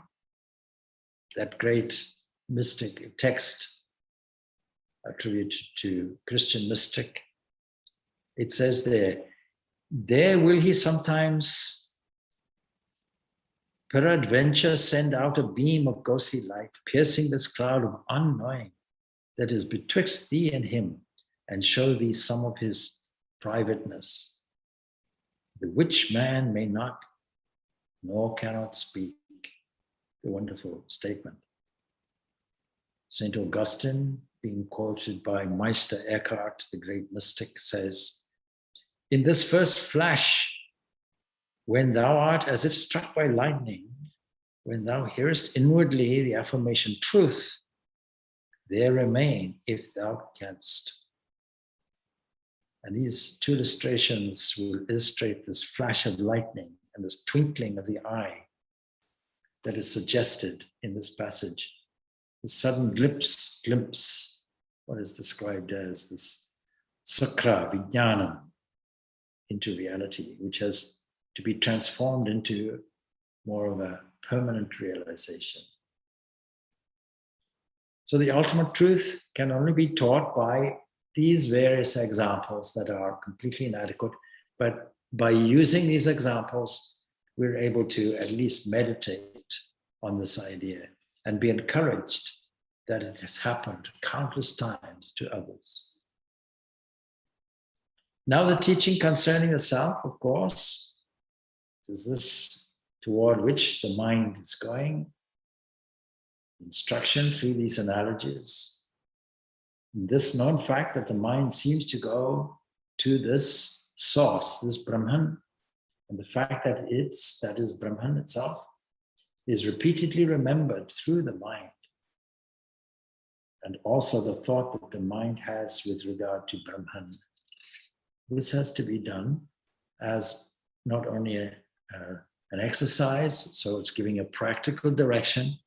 that great mystic text attributed to Christian mystic, it says there will he sometimes peradventure send out a beam of ghostly light, piercing this cloud of unknowing that is betwixt thee and him, and show thee some of his privateness, the which man may not, nor cannot speak. A wonderful statement. St. Augustine, being quoted by Meister Eckhart, the great mystic, says, "In this first flash, when thou art as if struck by lightning, when thou hearest inwardly the affirmation truth, there remain if thou canst." And these two illustrations will illustrate this flash of lightning and this twinkling of the eye that is suggested in this passage. The sudden glimpse, what is described as this sakra, vijnanam, into reality, which has to be transformed into more of a permanent realization. So the ultimate truth can only be taught by these various examples that are completely inadequate, but by using these examples, we're able to at least meditate on this idea and be encouraged that it has happened countless times to others. Now the teaching concerning the self, of course, is this toward which the mind is going. Instruction through these analogies. This known fact that the mind seems to go to this source, this Brahman, and the fact that that is Brahman itself, is repeatedly remembered through the mind. And also the thought that the mind has with regard to Brahman. This has to be done as not only an exercise, so it's giving a practical direction,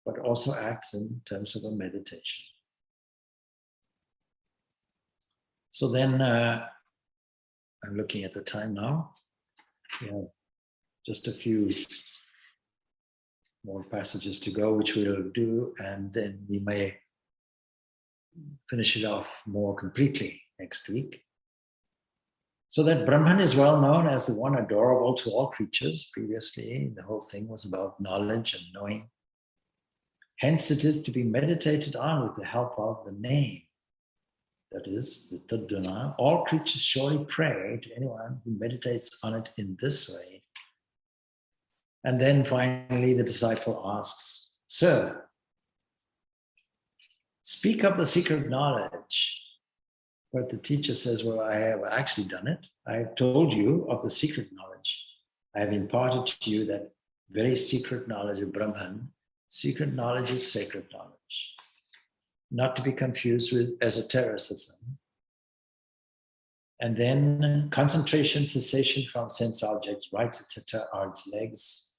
but also acts in terms of a meditation. So then, I'm looking at the time now. We have just a few more passages to go, which we'll do, and then we may finish it off more completely next week. So that Brahman is well known as the one adorable to all creatures. Previously, the whole thing was about knowledge and knowing. Hence, it is to be meditated on with the help of the name. That is, the Tadguna. All creatures surely pray to anyone who meditates on it in this way. And then finally, the disciple asks, "Sir, speak of the secret knowledge." But the teacher says, "Well, I have actually done it. I have told you of the secret knowledge. I have imparted to you that very secret knowledge of Brahman. Secret knowledge is sacred knowledge. Not to be confused with esotericism. And then concentration, cessation from sense objects, rights, etc. are its legs.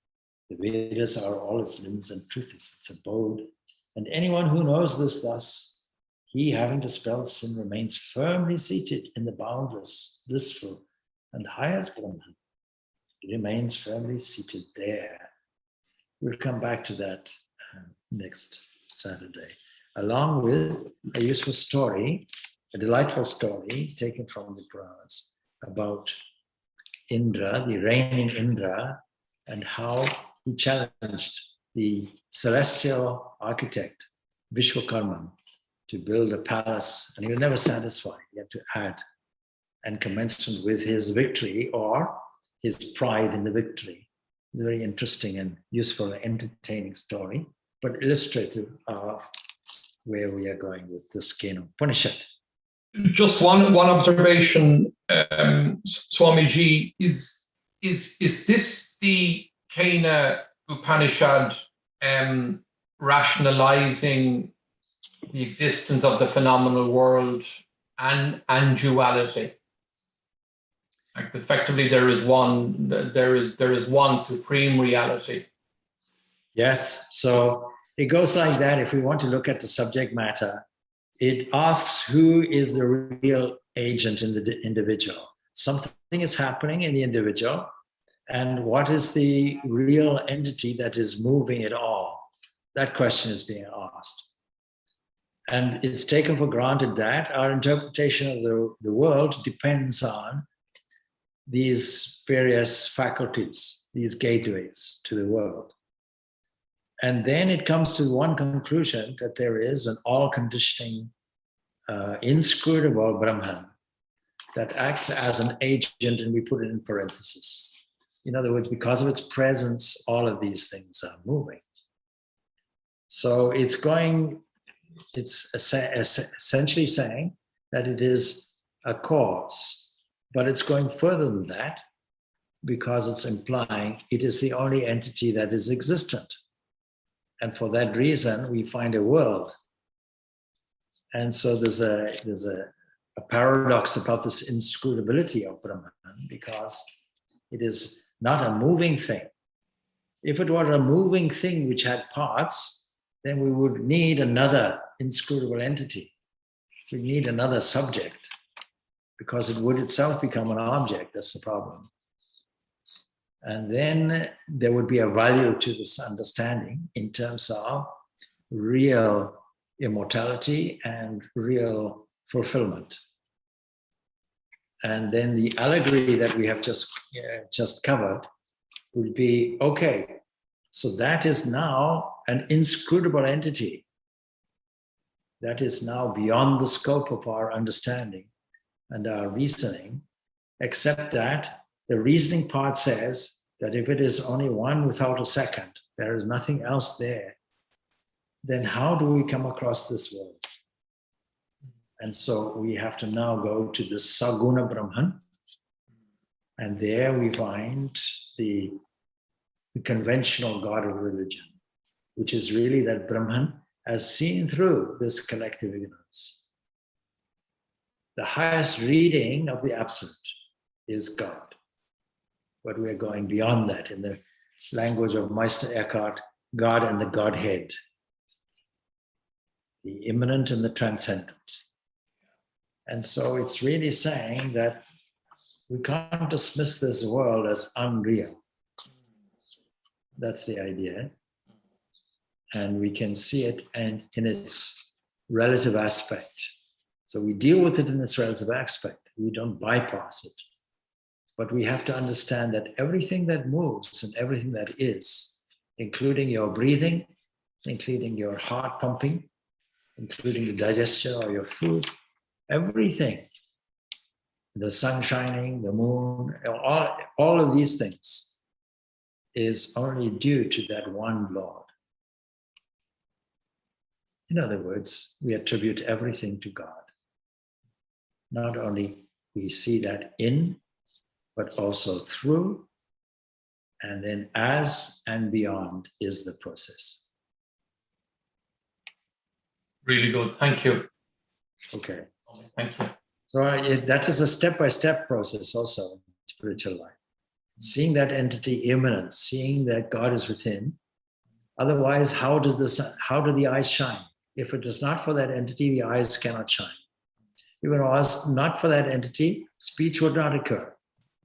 The Vedas are all its limbs, and truth is its abode. And anyone who knows this thus, he, having dispelled sin, remains firmly seated in the boundless, blissful, and highest Brahman. He remains firmly seated there." We'll come back to that next Saturday, along with a useful story, a delightful story taken from the Puranas about Indra, the reigning Indra, and how he challenged the celestial architect, Vishwakarma, to build a palace, and he was never satisfied. He had to add, and commensurate with his victory or his pride in the victory. It's a very interesting and useful and entertaining story, but illustrative of where we are going with this Kena Upanishad. Just one observation, Swamiji, is this the Kena Upanishad rationalizing the existence of the phenomenal world and duality? Like effectively, there is one supreme reality. Yes, so it goes like that. If we want to look at the subject matter, it asks who is the real agent in the individual. Something is happening in the individual, and what is the real entity that is moving it all? That question is being asked. And it's taken for granted that our interpretation of the world depends on these various faculties, these gateways to the world. And then it comes to one conclusion, that there is an all-conditioning, inscrutable Brahman that acts as an agent, and we put it in parentheses. In other words, because of its presence, all of these things are moving. So it's essentially saying that it is a cause, but it's going further than that because it's implying it is the only entity that is existent. And for that reason, we find a world. And so there's a paradox about this inscrutability of Brahman, because it is not a moving thing. If it were a moving thing which had parts, then we would need another inscrutable entity. We need another subject, because it would itself become an object. That's the problem. And then there would be a value to this understanding in terms of real immortality and real fulfillment. And then the allegory that we have just covered would be, okay, so that is now an inscrutable entity. That is now beyond the scope of our understanding and our reasoning, except that the reasoning part says that if it is only one without a second, there is nothing else there, then how do we come across this world? And so we have to now go to the Saguna Brahman, and there we find the conventional God of religion, which is really that Brahman as seen through this collective ignorance. The highest reading of the Absolute is God. But we are going beyond that in the language of Meister Eckhart, God and the Godhead, the immanent and the transcendent. And so it's really saying that we can't dismiss this world as unreal. That's the idea. And we can see it in its relative aspect. So we deal with it in its relative aspect. We don't bypass it. But we have to understand that everything that moves and everything that is, including your breathing, including your heart pumping, including the digestion of your food, everything, the sun shining, the moon, all of these things is only due to that one Lord. In other words, we attribute everything to God. Not only we see that in, but also through, and then as and beyond is the process. Really good. Thank you. Okay. Thank you. So that is a step-by-step process also in spiritual life. Seeing that entity immanent, seeing that God is within. Otherwise, how do the eyes shine? If it is not for that entity, the eyes cannot shine. If it was not for that entity, speech would not occur.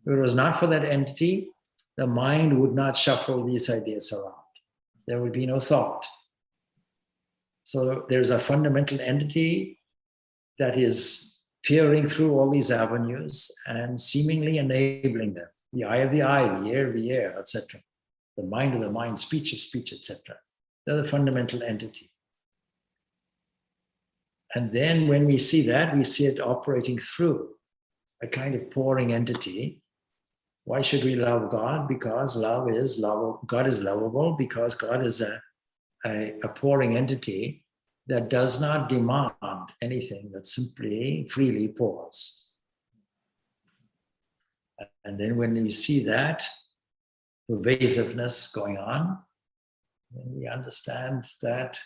If it was not for that entity, the mind would not shuffle these ideas around. There would be no thought. So there's a fundamental entity that is peering through all these avenues and seemingly enabling them. The eye of the eye, the ear of the ear, etc. The mind of the mind, speech of speech, etc. They're the fundamental entity. And then when we see that, we see it operating through a kind of pouring entity. Why should we love God? Because God is lovable, because God is a pouring entity that does not demand anything, that simply freely pours. And then when you see that pervasiveness going on, then we understand that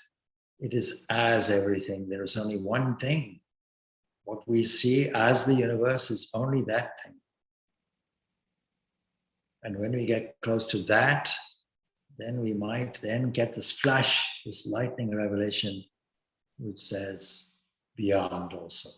it is as everything. There is only one thing. What we see as the universe is only that thing. And when we get close to that, then we might then get this flash, this lightning revelation, which says beyond also.